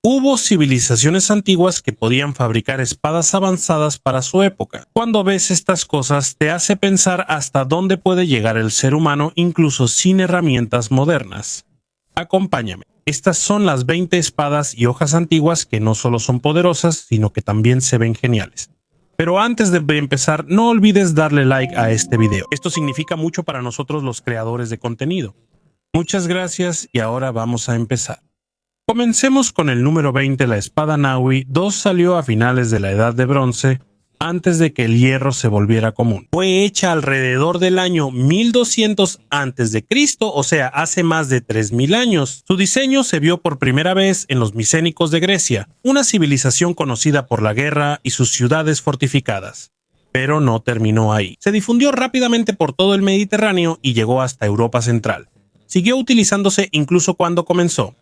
Hubo civilizaciones antiguas que podían fabricar espadas avanzadas para su época. Cuando ves estas cosas te hace pensar hasta dónde puede llegar el ser humano incluso sin herramientas modernas. Acompáñame. Estas son las 20 espadas y hojas antiguas que no solo son poderosas, sino que también se ven geniales. Pero antes de empezar, no olvides darle like a este video. Esto significa mucho para nosotros los creadores de contenido. Muchas gracias y ahora vamos a empezar. Comencemos con el número 20, la espada Naui. 2 salió a finales de la Edad de Bronce, antes de que el hierro se volviera común. Fue hecha alrededor del año 1200 a.C., o sea, hace más de 3000 años. Su diseño se vio por primera vez en los micénicos de Grecia, una civilización conocida por la guerra y sus ciudades fortificadas. Pero no terminó ahí. Se difundió rápidamente por todo el Mediterráneo y llegó hasta Europa Central. Siguió utilizándose incluso cuando comenzó.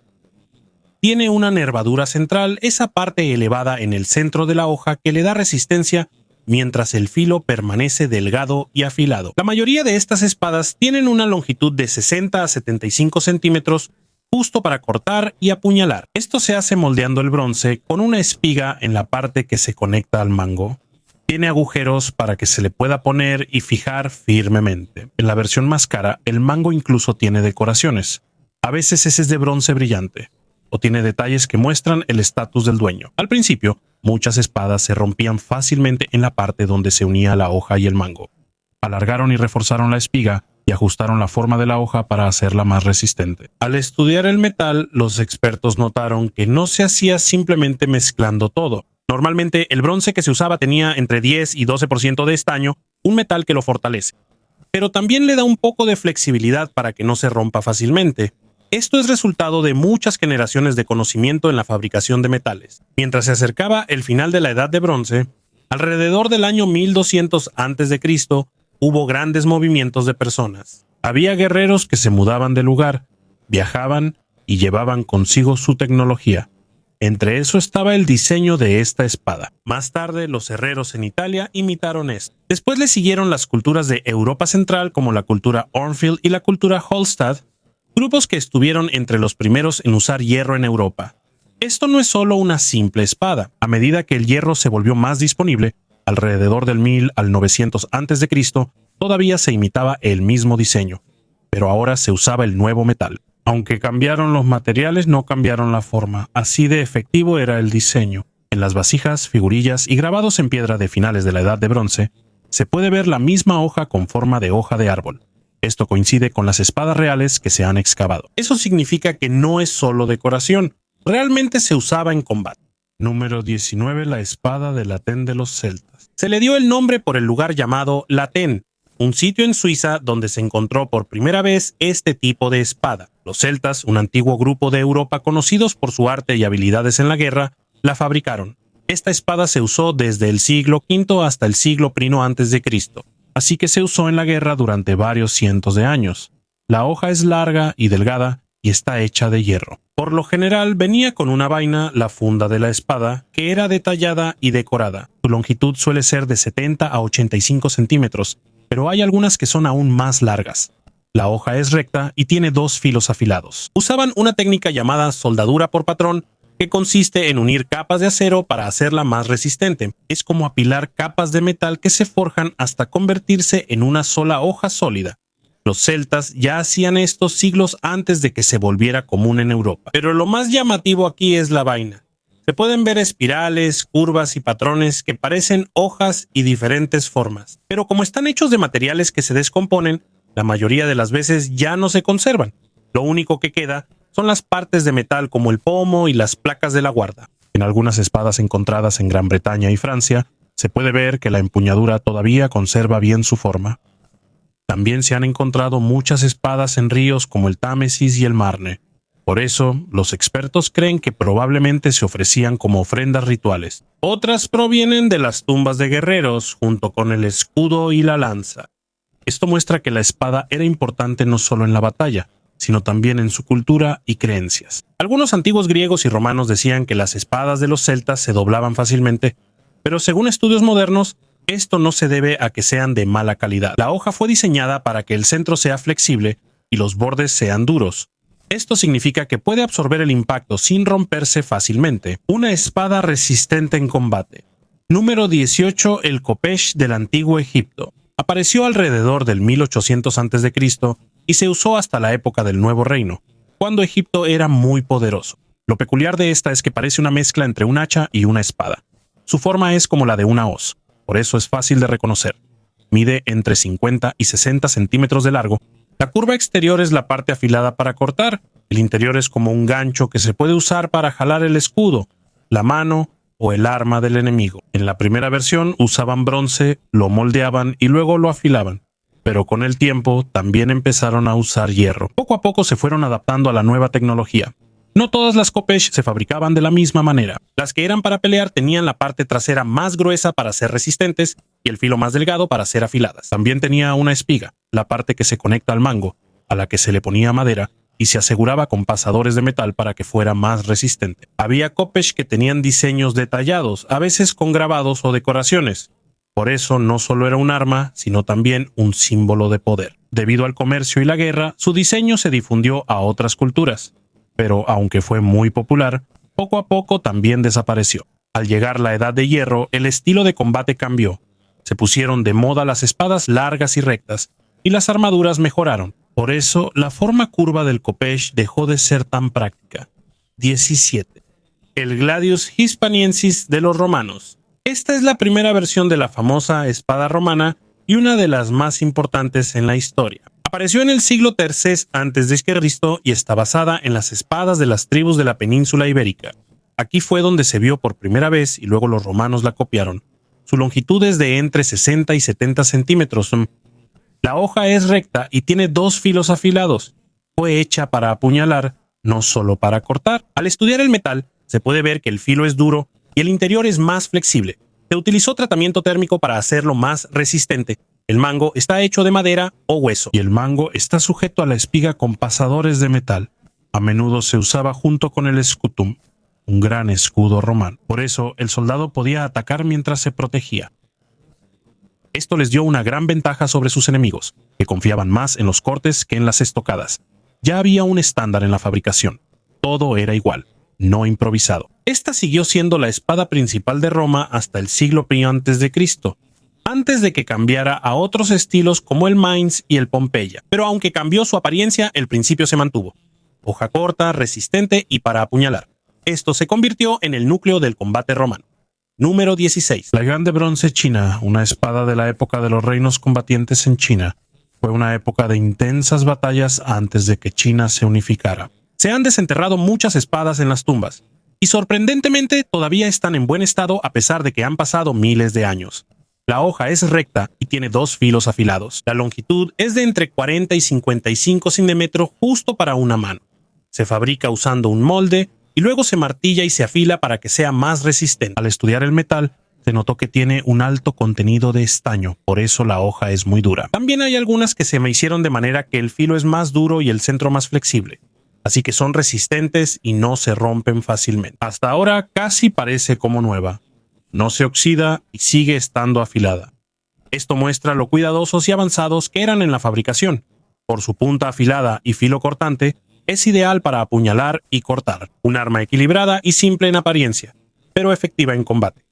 Tiene una nervadura central, esa parte elevada en el centro de la hoja que le da resistencia mientras el filo permanece delgado y afilado. La mayoría de estas espadas tienen una longitud de 60 a 75 centímetros justo para cortar y apuñalar. Esto se hace moldeando el bronce con una espiga en la parte que se conecta al mango. Tiene agujeros para que se le pueda poner y fijar firmemente. En la versión más cara, el mango incluso tiene decoraciones. A veces ese es de bronce brillante, o tiene detalles que muestran el estatus del dueño. Al principio, muchas espadas se rompían fácilmente en la parte donde se unía la hoja y el mango. Alargaron y reforzaron la espiga y ajustaron la forma de la hoja para hacerla más resistente. Al estudiar el metal, los expertos notaron que no se hacía simplemente mezclando todo. Normalmente, el bronce que se usaba tenía entre 10 y 12% de estaño, un metal que lo fortalece. Pero también le da un poco de flexibilidad para que no se rompa fácilmente. Esto es resultado de muchas generaciones de conocimiento en la fabricación de metales. Mientras se acercaba el final de la Edad de Bronce, alrededor del año 1200 a.C., hubo grandes movimientos de personas. Había guerreros que se mudaban de lugar, viajaban y llevaban consigo su tecnología. Entre eso estaba el diseño de esta espada. Más tarde, los herreros en Italia imitaron esto. Después le siguieron las culturas de Europa Central, como la cultura Ornfield y la cultura Hallstatt, grupos que estuvieron entre los primeros en usar hierro en Europa. Esto no es solo una simple espada. A medida que el hierro se volvió más disponible, alrededor del 1000 al 900 a.C., todavía se imitaba el mismo diseño, pero ahora se usaba el nuevo metal. Aunque cambiaron los materiales, no cambiaron la forma. Así de efectivo era el diseño. En las vasijas, figurillas y grabados en piedra de finales de la Edad de Bronce, se puede ver la misma hoja con forma de hoja de árbol. Esto coincide con las espadas reales que se han excavado. Eso significa que no es solo decoración, realmente se usaba en combate. Número 19, la espada de Latén de los celtas. Se le dio el nombre por el lugar llamado Latén, un sitio en Suiza donde se encontró por primera vez este tipo de espada. Los celtas, un antiguo grupo de Europa conocidos por su arte y habilidades en la guerra, la fabricaron. Esta espada se usó desde el siglo V hasta el siglo I a.C., así que se usó en la guerra durante varios cientos de años. La hoja es larga y delgada y está hecha de hierro. Por lo general venía con una vaina, la funda de la espada, que era detallada y decorada. Su longitud suele ser de 70 a 85 centímetros, pero hay algunas que son aún más largas. La hoja es recta y tiene 2 filos afilados. Usaban una técnica llamada soldadura por patrón, que consiste en unir capas de acero para hacerla más resistente. Es como apilar capas de metal que se forjan hasta convertirse en una sola hoja sólida. Los celtas ya hacían esto siglos antes de que se volviera común en Europa. Pero lo más llamativo aquí es la vaina. Se pueden ver espirales, curvas y patrones que parecen hojas y diferentes formas. Pero como están hechos de materiales que se descomponen, la mayoría de las veces ya no se conservan. Lo único que queda son las partes de metal como el pomo y las placas de la guarda. En algunas espadas encontradas en Gran Bretaña y Francia, se puede ver que la empuñadura todavía conserva bien su forma. También se han encontrado muchas espadas en ríos como el Támesis y el Marne. Por eso, los expertos creen que probablemente se ofrecían como ofrendas rituales. Otras provienen de las tumbas de guerreros, junto con el escudo y la lanza. Esto muestra que la espada era importante no solo en la batalla, sino también en su cultura y creencias. Algunos antiguos griegos y romanos decían que las espadas de los celtas se doblaban fácilmente, pero según estudios modernos, esto no se debe a que sean de mala calidad. La hoja fue diseñada para que el centro sea flexible y los bordes sean duros. Esto significa que puede absorber el impacto sin romperse fácilmente. Una espada resistente en combate. Número 18. El Khopesh del Antiguo Egipto. Apareció alrededor del 1800 a.C. y se usó hasta la época del Nuevo Reino, cuando Egipto era muy poderoso. Lo peculiar de esta es que parece una mezcla entre un hacha y una espada. Su forma es como la de una hoz, por eso es fácil de reconocer. Mide entre 50 y 60 centímetros de largo. La curva exterior es la parte afilada para cortar. El interior es como un gancho que se puede usar para jalar el escudo, la mano o el arma del enemigo. En la primera versión usaban bronce, lo moldeaban y luego lo afilaban. Pero con el tiempo también empezaron a usar hierro. Poco a poco se fueron adaptando a la nueva tecnología. No todas las Khopesh se fabricaban de la misma manera. Las que eran para pelear tenían la parte trasera más gruesa para ser resistentes y el filo más delgado para ser afiladas. También tenía una espiga, la parte que se conecta al mango, a la que se le ponía madera y se aseguraba con pasadores de metal para que fuera más resistente. Había Khopesh que tenían diseños detallados, a veces con grabados o decoraciones. Por eso no solo era un arma, sino también un símbolo de poder. Debido al comercio y la guerra, su diseño se difundió a otras culturas. Pero aunque fue muy popular, poco a poco también desapareció. Al llegar la Edad de Hierro, el estilo de combate cambió. Se pusieron de moda las espadas largas y rectas, y las armaduras mejoraron. Por eso, la forma curva del Khopesh dejó de ser tan práctica. 17. El Gladius Hispaniensis de los romanos. Esta es la primera versión de la famosa espada romana y una de las más importantes en la historia. Apareció en el siglo III a.C. y está basada en las espadas de las tribus de la península ibérica. Aquí fue donde se vio por primera vez y luego los romanos la copiaron. Su longitud es de entre 60 y 70 centímetros. La hoja es recta y tiene dos filos afilados. Fue hecha para apuñalar, no solo para cortar. Al estudiar el metal, se puede ver que el filo es duro y el interior es más flexible. Se utilizó tratamiento térmico para hacerlo más resistente. El mango está hecho de madera o hueso, y el mango está sujeto a la espiga con pasadores de metal. A menudo se usaba junto con el scutum, un gran escudo romano. Por eso, el soldado podía atacar mientras se protegía. Esto les dio una gran ventaja sobre sus enemigos, que confiaban más en los cortes que en las estocadas. Ya había un estándar en la fabricación. Todo era igual, no improvisado. Esta siguió siendo la espada principal de Roma hasta el siglo I a.C., antes de que cambiara a otros estilos como el Mainz y el Pompeya. Pero aunque cambió su apariencia, el principio se mantuvo. Hoja corta, resistente y para apuñalar. Esto se convirtió en el núcleo del combate romano. Número 16. La Yuan de bronce china, una espada de la época de los reinos combatientes en China. Fue una época de intensas batallas antes de que China se unificara. Se han desenterrado muchas espadas en las tumbas, y sorprendentemente todavía están en buen estado a pesar de que han pasado miles de años. La hoja es recta y tiene dos filos afilados. La longitud es de entre 40 y 55 centímetros justo para una mano. Se fabrica usando un molde y luego se martilla y se afila para que sea más resistente. Al estudiar el metal, se notó que tiene un alto contenido de estaño, por eso la hoja es muy dura. También hay algunas que se me hicieron de manera que el filo es más duro y el centro más flexible, así que son resistentes y no se rompen fácilmente. Hasta ahora casi parece como nueva. No se oxida y sigue estando afilada. Esto muestra lo cuidadosos y avanzados que eran en la fabricación. Por su punta afilada y filo cortante, es ideal para apuñalar y cortar. Un arma equilibrada y simple en apariencia, pero efectiva en combate.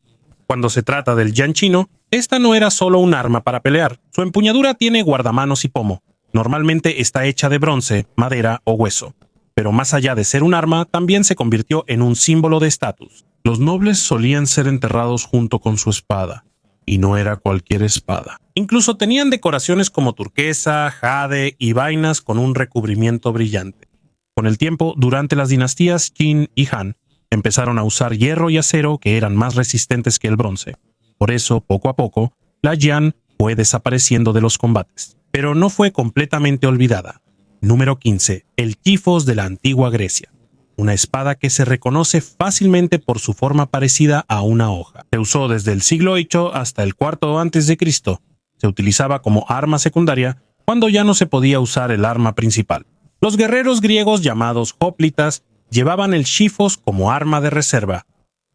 Cuando se trata del yan chino, esta no era solo un arma para pelear. Su empuñadura tiene guardamanos y pomo. Normalmente está hecha de bronce, madera o hueso. Pero más allá de ser un arma, también se convirtió en un símbolo de estatus. Los nobles solían ser enterrados junto con su espada, y no era cualquier espada. Incluso tenían decoraciones como turquesa, jade y vainas con un recubrimiento brillante. Con el tiempo, durante las dinastías Qin y Han, empezaron a usar hierro y acero que eran más resistentes que el bronce. Por eso, poco a poco, la yan fue desapareciendo de los combates. Pero no fue completamente olvidada. Número 15. El tifos de la antigua Grecia. Una espada que se reconoce fácilmente por su forma parecida a una hoja. Se usó desde el siglo VIII hasta el IV a.C. Se utilizaba como arma secundaria cuando ya no se podía usar el arma principal. Los guerreros griegos llamados hoplitas llevaban el xifos como arma de reserva.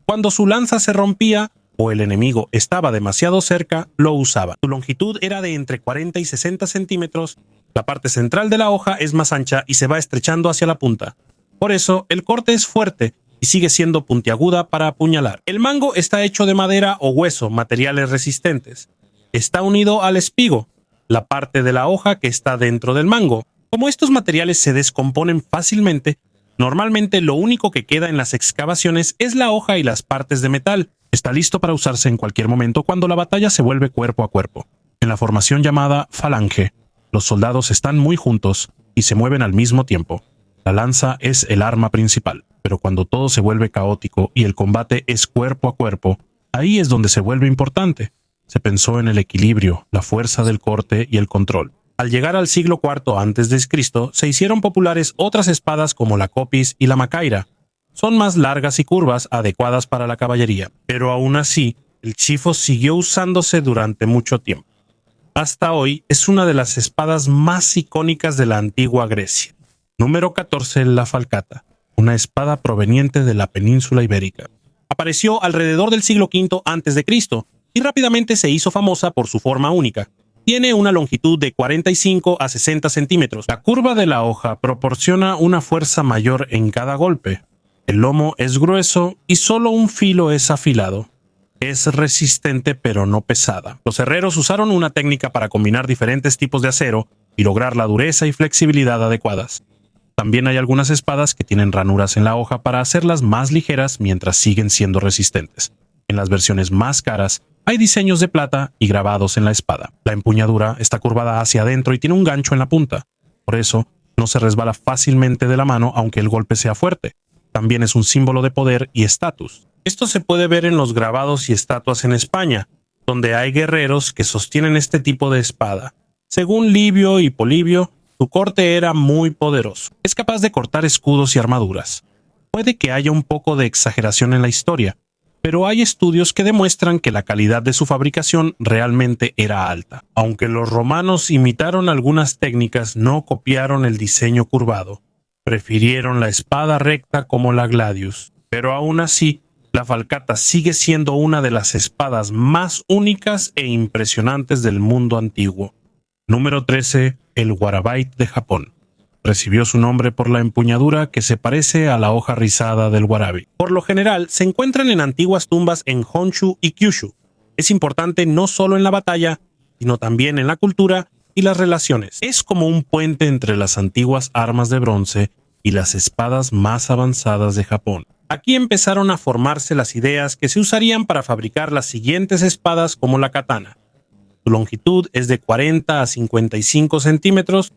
Cuando su lanza se rompía o el enemigo estaba demasiado cerca, lo usaba. Su longitud era de entre 40 y 60 centímetros La parte central de la hoja es más ancha y se va estrechando hacia la punta. Por eso, el corte es fuerte y sigue siendo puntiaguda para apuñalar. El mango está hecho de madera o hueso, materiales resistentes. Está unido al espigo, la parte de la hoja que está dentro del mango. Como estos materiales se descomponen fácilmente, normalmente lo único que queda en las excavaciones es la hoja y las partes de metal. Está listo para usarse en cualquier momento cuando la batalla se vuelve cuerpo a cuerpo. En la formación llamada falange, los soldados están muy juntos y se mueven al mismo tiempo. La lanza es el arma principal, pero cuando todo se vuelve caótico y el combate es cuerpo a cuerpo, ahí es donde se vuelve importante. Se pensó en el equilibrio, la fuerza del corte y el control. Al llegar al siglo IV a.C., se hicieron populares otras espadas como la copis y la macaira. Son más largas y curvas, adecuadas para la caballería, pero aún así, el chifo siguió usándose durante mucho tiempo. Hasta hoy es una de las espadas más icónicas de la antigua Grecia. Número 14. La falcata, una espada proveniente de la península ibérica. Apareció alrededor del siglo V a.C. y rápidamente se hizo famosa por su forma única. Tiene una longitud de 45 a 60 centímetros. La curva de la hoja proporciona una fuerza mayor en cada golpe. El lomo es grueso y solo un filo es afilado. Es resistente pero no pesada. Los herreros usaron una técnica para combinar diferentes tipos de acero y lograr la dureza y flexibilidad adecuadas. También hay algunas espadas que tienen ranuras en la hoja para hacerlas más ligeras mientras siguen siendo resistentes. En las versiones más caras, hay diseños de plata y grabados en la espada. La empuñadura está curvada hacia adentro y tiene un gancho en la punta. Por eso, no se resbala fácilmente de la mano aunque el golpe sea fuerte. También es un símbolo de poder y estatus. Esto se puede ver en los grabados y estatuas en España, donde hay guerreros que sostienen este tipo de espada. Según Livio y Polibio, su corte era muy poderoso. Es capaz de cortar escudos y armaduras. Puede que haya un poco de exageración en la historia, pero hay estudios que demuestran que la calidad de su fabricación realmente era alta. Aunque los romanos imitaron algunas técnicas, no copiaron el diseño curvado. Prefirieron la espada recta como la gladius. Pero aún así, la falcata sigue siendo una de las espadas más únicas e impresionantes del mundo antiguo. Número 13. El Warabite de Japón. Recibió su nombre por la empuñadura que se parece a la hoja rizada del warabi. Por lo general, se encuentran en antiguas tumbas en Honshu y Kyushu. Es importante no solo en la batalla, sino también en la cultura y las relaciones. Es como un puente entre las antiguas armas de bronce y las espadas más avanzadas de Japón. Aquí empezaron a formarse las ideas que se usarían para fabricar las siguientes espadas como la katana. Su longitud es de 40 a 55 centímetros.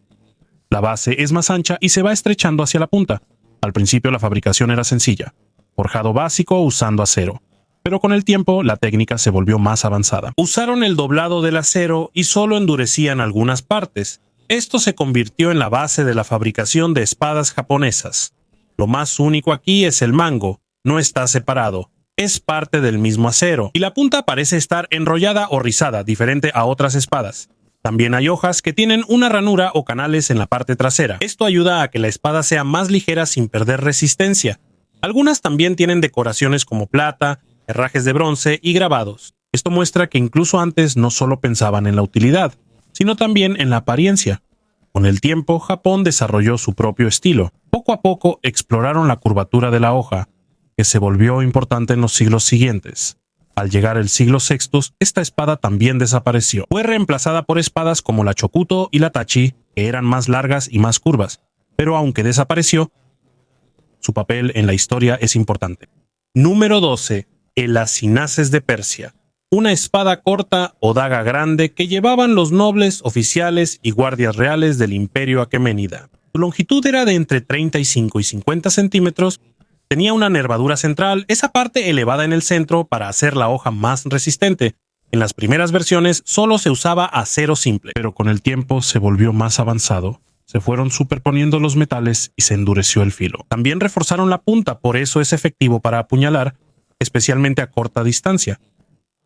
La base es más ancha y se va estrechando hacia la punta. Al principio la fabricación era sencilla, forjado básico usando acero, pero con el tiempo la técnica se volvió más avanzada. Usaron el doblado del acero y solo endurecían algunas partes. Esto se convirtió en la base de la fabricación de espadas japonesas. Lo más único aquí es el mango, no está separado, es parte del mismo acero, y la punta parece estar enrollada o rizada, diferente a otras espadas. También hay hojas que tienen una ranura o canales en la parte trasera. Esto ayuda a que la espada sea más ligera sin perder resistencia. Algunas también tienen decoraciones como plata, herrajes de bronce y grabados. Esto muestra que incluso antes no solo pensaban en la utilidad, sino también en la apariencia. Con el tiempo, Japón desarrolló su propio estilo. Poco a poco exploraron la curvatura de la hoja, que se volvió importante en los siglos siguientes. Al llegar el siglo VI, esta espada también desapareció. Fue reemplazada por espadas como la chokuto y la tachi, que eran más largas y más curvas. Pero aunque desapareció, su papel en la historia es importante. Número 12. El acinaces de Persia. Una espada corta o daga grande que llevaban los nobles, oficiales y guardias reales del Imperio Aqueménida. Su longitud era de entre 35 y 50 centímetros. Tenía una nervadura central, esa parte elevada en el centro para hacer la hoja más resistente. En las primeras versiones solo se usaba acero simple, pero con el tiempo se volvió más avanzado. Se fueron superponiendo los metales y se endureció el filo. También reforzaron la punta, por eso es efectivo para apuñalar, especialmente a corta distancia.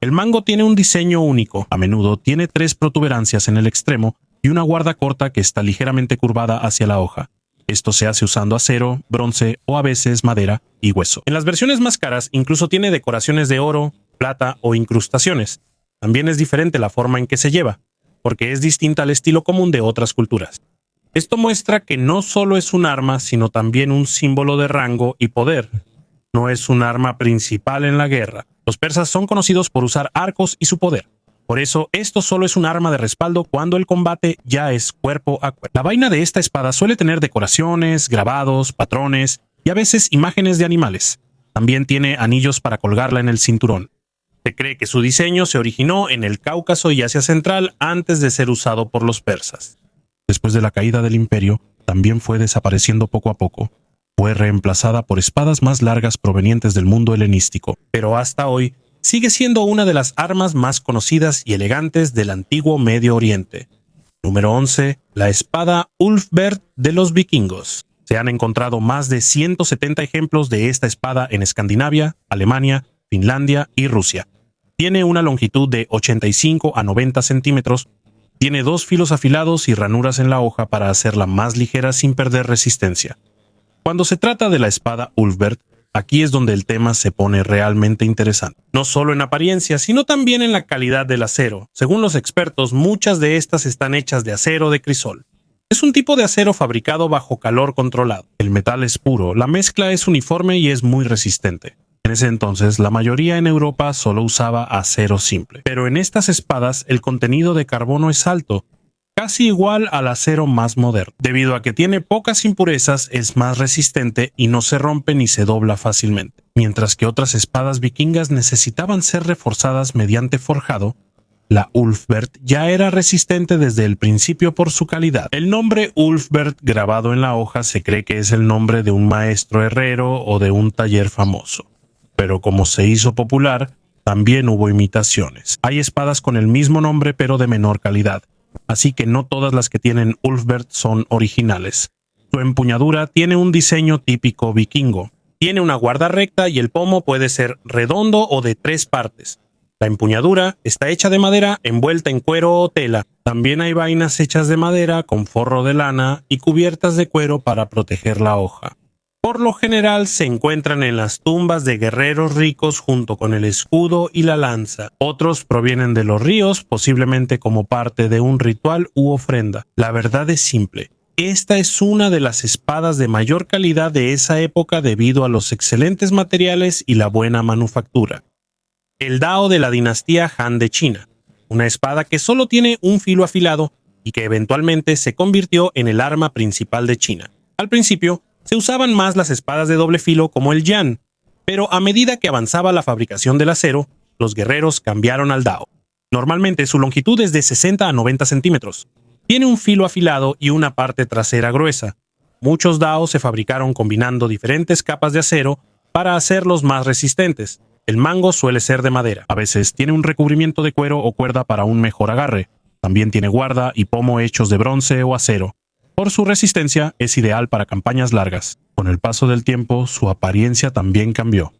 El mango tiene un diseño único. A menudo tiene 3 protuberancias en el extremo y una guarda corta que está ligeramente curvada hacia la hoja. Esto se hace usando acero, bronce o a veces madera y hueso. En las versiones más caras incluso tiene decoraciones de oro, plata o incrustaciones. También es diferente la forma en que se lleva. porque es distinta al estilo común de otras culturas. Esto muestra que no solo es un arma, sino también un símbolo de rango y poder. No es un arma principal en la guerra. Los persas son conocidos por usar arcos y su poder. Por eso, esto solo es un arma de respaldo cuando el combate ya es cuerpo a cuerpo. La vaina de esta espada suele tener decoraciones, grabados, patrones y a veces imágenes de animales. También tiene anillos para colgarla en el cinturón. Se cree que su diseño se originó en el Cáucaso y Asia Central antes de ser usado por los persas. Después de la caída del imperio, también fue desapareciendo poco a poco. Fue reemplazada por espadas más largas provenientes del mundo helenístico, pero hasta hoy sigue siendo una de las armas más conocidas y elegantes del antiguo Medio Oriente. Número 11. La espada Ulfberht de los vikingos. Se han encontrado más de 170 ejemplos de esta espada en Escandinavia, Alemania, Finlandia y Rusia. Tiene una longitud de 85 a 90 centímetros. Tiene 2 filos afilados y ranuras en la hoja para hacerla más ligera sin perder resistencia. Cuando se trata de la espada Ulfberht, aquí es donde el tema se pone realmente interesante. No solo en apariencia, sino también en la calidad del acero. Según los expertos, muchas de estas están hechas de acero de crisol. Es un tipo de acero fabricado bajo calor controlado. El metal es puro, la mezcla es uniforme y es muy resistente. En ese entonces, la mayoría en Europa solo usaba acero simple. Pero en estas espadas, el contenido de carbono es alto, casi igual al acero más moderno. Debido a que tiene pocas impurezas, es más resistente y no se rompe ni se dobla fácilmente. Mientras que otras espadas vikingas necesitaban ser reforzadas mediante forjado, la Ulfberht ya era resistente desde el principio por su calidad. El nombre Ulfberht grabado en la hoja se cree que es el nombre de un maestro herrero o de un taller famoso. Pero como se hizo popular, también hubo imitaciones. Hay espadas con el mismo nombre pero de menor calidad. Así que no todas las que tienen Ulfberht son originales. Su empuñadura tiene un diseño típico vikingo. Tiene una guarda recta y el pomo puede ser redondo o de 3 partes. La empuñadura está hecha de madera envuelta en cuero o tela. También hay vainas hechas de madera con forro de lana y cubiertas de cuero para proteger la hoja. Por lo general se encuentran en las tumbas de guerreros ricos junto con el escudo y la lanza. Otros provienen de los ríos, posiblemente como parte de un ritual u ofrenda. La verdad es simple. Esta es una de las espadas de mayor calidad de esa época debido a los excelentes materiales y la buena manufactura. El Dao de la dinastía Han de China. Una espada que solo tiene un filo afilado y que eventualmente se convirtió en el arma principal de China. Al principio, se usaban más las espadas de doble filo como el yan, pero a medida que avanzaba la fabricación del acero, los guerreros cambiaron al Dao. Normalmente su longitud es de 60 a 90 centímetros. Tiene un filo afilado y una parte trasera gruesa. Muchos Dao se fabricaron combinando diferentes capas de acero para hacerlos más resistentes. El mango suele ser de madera. A veces tiene un recubrimiento de cuero o cuerda para un mejor agarre. También tiene guarda y pomo hechos de bronce o acero. Por su resistencia, es ideal para campañas largas. Con el paso del tiempo, su apariencia también cambió.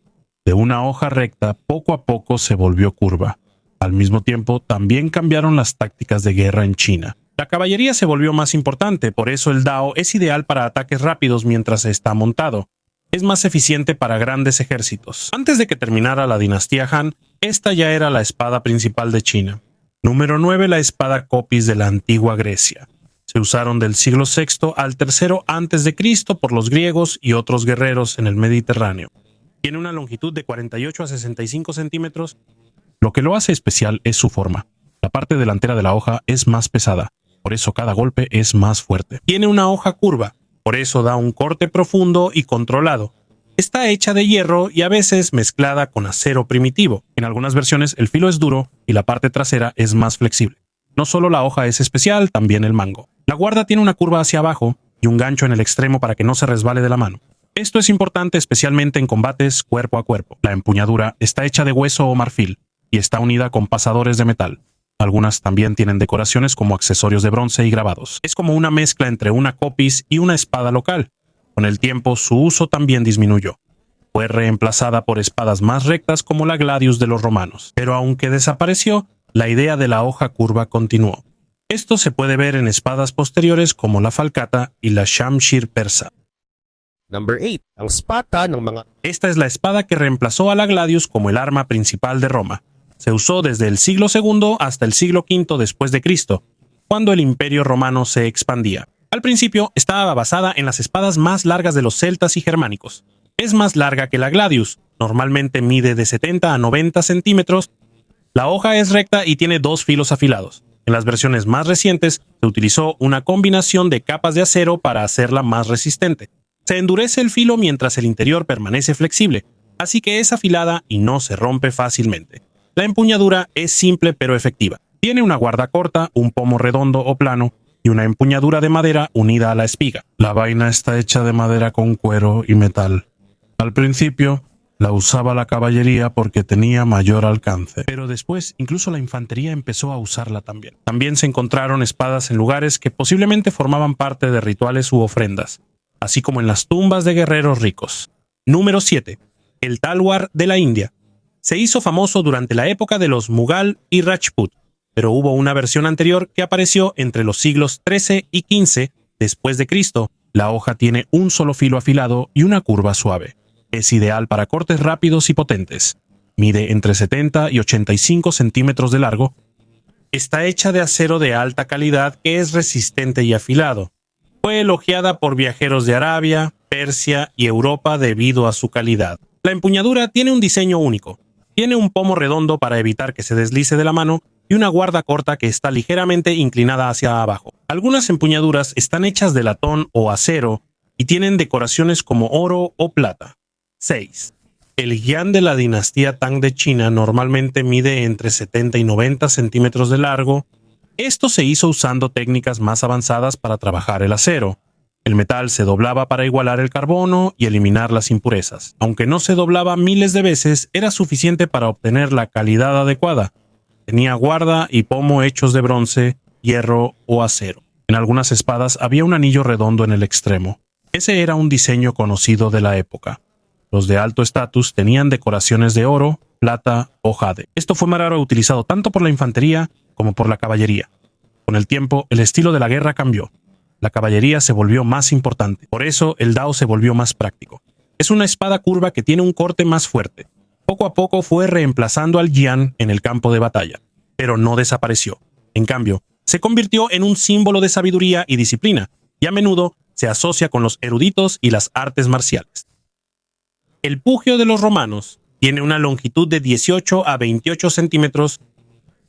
De una hoja recta, poco a poco se volvió curva. Al mismo tiempo, también cambiaron las tácticas de guerra en China. La caballería se volvió más importante, por eso el Dao es ideal para ataques rápidos mientras está montado. Es más eficiente para grandes ejércitos. Antes de que terminara la dinastía Han, esta ya era la espada principal de China. Número 9. La espada Copis de la antigua Grecia. Se usaron del siglo VI al III a.C. por los griegos y otros guerreros en el Mediterráneo. Tiene una longitud de 48 a 65 centímetros. Lo que lo hace especial es su forma. La parte delantera de la hoja es más pesada, por eso cada golpe es más fuerte. Tiene una hoja curva, por eso da un corte profundo y controlado. Está hecha de hierro y a veces mezclada con acero primitivo. En algunas versiones el filo es duro y la parte trasera es más flexible. No solo la hoja es especial, también el mango. La guarda tiene una curva hacia abajo y un gancho en el extremo para que no se resbale de la mano. Esto es importante especialmente en combates cuerpo a cuerpo. La empuñadura está hecha de hueso o marfil y está unida con pasadores de metal. Algunas también tienen decoraciones como accesorios de bronce y grabados. Es como una mezcla entre una copis y una espada local. Con el tiempo su uso también disminuyó. Fue reemplazada por espadas más rectas como la gladius de los romanos. Pero aunque desapareció, la idea de la hoja curva continuó. Esto se puede ver en espadas posteriores como la falcata y la shamshir persa. Number 8. Ang spata ng mga... Esta es la espada que reemplazó a la gladius como el arma principal de Roma. Se usó desde el siglo II hasta el siglo V después de Cristo cuando el Imperio Romano se expandía. Al principio estaba basada en las espadas más largas de los celtas y germánicos. Es más larga que la gladius, normalmente mide de 70 a 90 centímetros. La hoja es recta y tiene dos filos afilados. En las versiones más recientes se utilizó una combinación de capas de acero para hacerla más resistente. Se endurece el filo mientras el interior permanece flexible, así que es afilada y no se rompe fácilmente. La empuñadura es simple pero efectiva. Tiene una guarda corta, un pomo redondo o plano y una empuñadura de madera unida a la espiga. La vaina está hecha de madera con cuero y metal. Al principio la usaba la caballería porque tenía mayor alcance, pero después incluso la infantería empezó a usarla también. También se encontraron espadas en lugares que posiblemente formaban parte de rituales u ofrendas, así como en las tumbas de guerreros ricos. Número 7. El talwar de la India. Se hizo famoso durante la época de los Mughal y Rajput, pero hubo una versión anterior que apareció entre los siglos XIII y XV después de Cristo. La hoja tiene un solo filo afilado y una curva suave. Es ideal para cortes rápidos y potentes. Mide entre 70 y 85 centímetros de largo. Está hecha de acero de alta calidad que es resistente y afilado. Fue elogiada por viajeros de Arabia, Persia y Europa debido a su calidad. La empuñadura tiene un diseño único. Tiene un pomo redondo para evitar que se deslice de la mano y una guarda corta que está ligeramente inclinada hacia abajo. Algunas empuñaduras están hechas de latón o acero y tienen decoraciones como oro o plata. 6. El guián de la dinastía Tang de China normalmente mide entre 70 y 90 centímetros de largo. Esto se hizo usando técnicas más avanzadas para trabajar el acero. El metal se doblaba para igualar el carbono y eliminar las impurezas. Aunque no se doblaba miles de veces, era suficiente para obtener la calidad adecuada. Tenía guarda y pomo hechos de bronce, hierro o acero. En algunas espadas había un anillo redondo en el extremo. Ese era un diseño conocido de la época. Los de alto estatus tenían decoraciones de oro, plata o jade. Esto fue más raro utilizado tanto por la infantería como por la caballería. Con el tiempo, el estilo de la guerra cambió. La caballería se volvió más importante. Por eso, el dao se volvió más práctico. Es una espada curva que tiene un corte más fuerte. Poco a poco fue reemplazando al jian en el campo de batalla, pero no desapareció. En cambio, se convirtió en un símbolo de sabiduría y disciplina, y a menudo se asocia con los eruditos y las artes marciales. El pugio de los romanos tiene una longitud de 18 a 28 centímetros.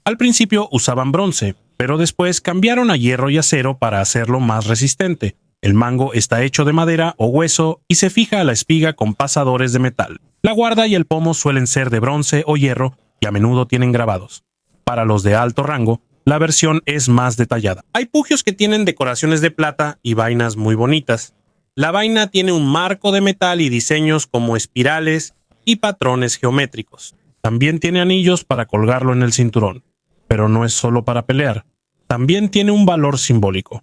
Al principio usaban bronce, pero después cambiaron a hierro y acero para hacerlo más resistente. El mango está hecho de madera o hueso y se fija a la espiga con pasadores de metal. La guarda y el pomo suelen ser de bronce o hierro y a menudo tienen grabados. Para los de alto rango, la versión es más detallada. Hay pugios que tienen decoraciones de plata y vainas muy bonitas. La vaina tiene un marco de metal y diseños como espirales y patrones geométricos. También tiene anillos para colgarlo en el cinturón. Pero no es solo para pelear. También tiene un valor simbólico.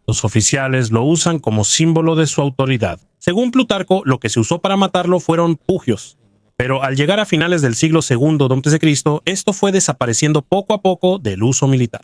Los oficiales lo usan como símbolo de su autoridad. Según Plutarco, lo que se usó para matarlo fueron pugios. Pero al llegar a finales del siglo II a.C., esto fue desapareciendo poco a poco del uso militar.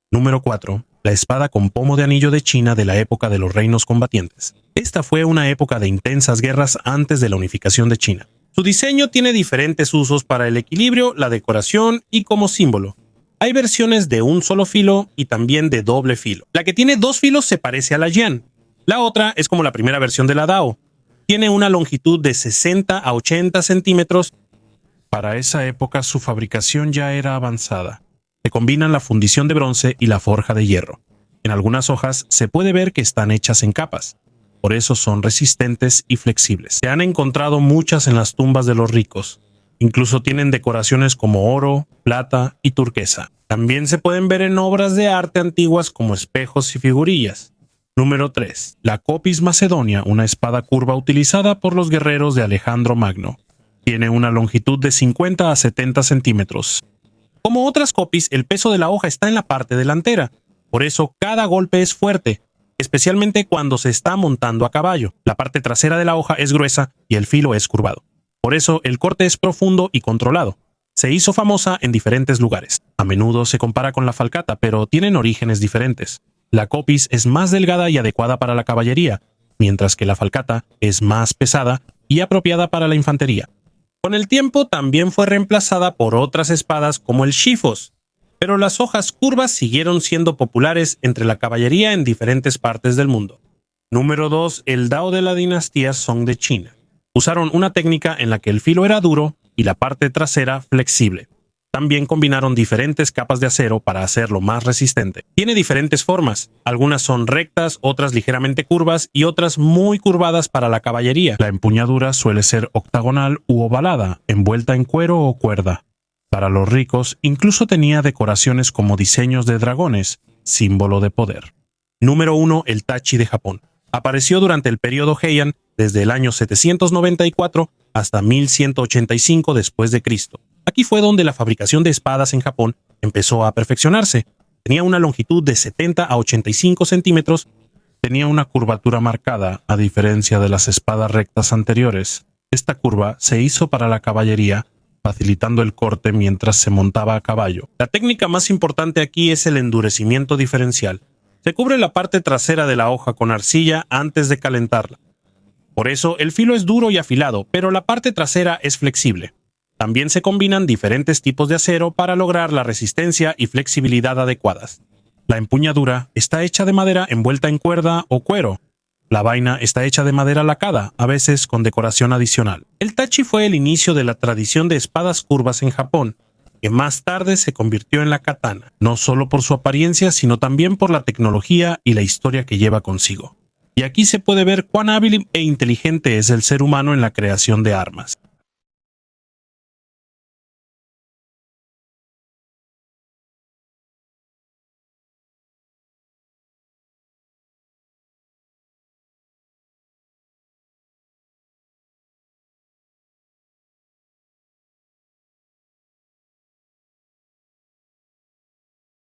Número 4. La espada con pomo de anillo de China de la época de los reinos combatientes. Esta fue una época de intensas guerras antes de la unificación de China. Su diseño tiene diferentes usos para el equilibrio, la decoración y como símbolo. Hay versiones de un solo filo y también de doble filo. La que tiene dos filos se parece a la Jian. La otra es como la primera versión de la Dao. Tiene una longitud de 60 a 80 centímetros. Para esa época su fabricación ya era avanzada. Se combinan la fundición de bronce y la forja de hierro. En algunas hojas se puede ver que están hechas en capas. Por eso son resistentes y flexibles. Se han encontrado muchas en las tumbas de los ricos. Incluso tienen decoraciones como oro, plata y turquesa. También se pueden ver en obras de arte antiguas como espejos y figurillas. Número 3. La Copis Macedonia, una espada curva utilizada por los guerreros de Alejandro Magno. Tiene una longitud de 50 a 70 centímetros. Como otras copis, el peso de la hoja está en la parte delantera. Por eso cada golpe es fuerte, especialmente cuando se está montando a caballo. La parte trasera de la hoja es gruesa y el filo es curvado. Por eso el corte es profundo y controlado. Se hizo famosa en diferentes lugares. A menudo se compara con la falcata, pero tienen orígenes diferentes. La copis es más delgada y adecuada para la caballería, mientras que la falcata es más pesada y apropiada para la infantería. Con el tiempo también fue reemplazada por otras espadas como el shifos, pero las hojas curvas siguieron siendo populares entre la caballería en diferentes partes del mundo. Número 2. El Dao de la dinastía Song de China. Usaron una técnica en la que el filo era duro y la parte trasera flexible. También combinaron diferentes capas de acero para hacerlo más resistente. Tiene diferentes formas. Algunas son rectas, otras ligeramente curvas y otras muy curvadas para la caballería. La empuñadura suele ser octagonal u ovalada, envuelta en cuero o cuerda. Para los ricos, incluso tenía decoraciones como diseños de dragones, símbolo de poder. Número 1. El Tachi de Japón. Apareció durante el periodo Heian desde el año 794 hasta 1185 después de Cristo. Aquí fue donde la fabricación de espadas en Japón empezó a perfeccionarse. Tenía una longitud de 70 a 85 centímetros, tenía una curvatura marcada, a diferencia de las espadas rectas anteriores. Esta curva se hizo para la caballería, facilitando el corte mientras se montaba a caballo. La técnica más importante aquí es el endurecimiento diferencial. Se cubre la parte trasera de la hoja con arcilla antes de calentarla. Por eso el filo es duro y afilado, pero la parte trasera es flexible. También se combinan diferentes tipos de acero para lograr la resistencia y flexibilidad adecuadas. La empuñadura está hecha de madera envuelta en cuerda o cuero. La vaina está hecha de madera lacada, a veces con decoración adicional. El tachi fue el inicio de la tradición de espadas curvas en Japón, que más tarde se convirtió en la katana, no solo por su apariencia, sino también por la tecnología y la historia que lleva consigo. Y aquí se puede ver cuán hábil e inteligente es el ser humano en la creación de armas.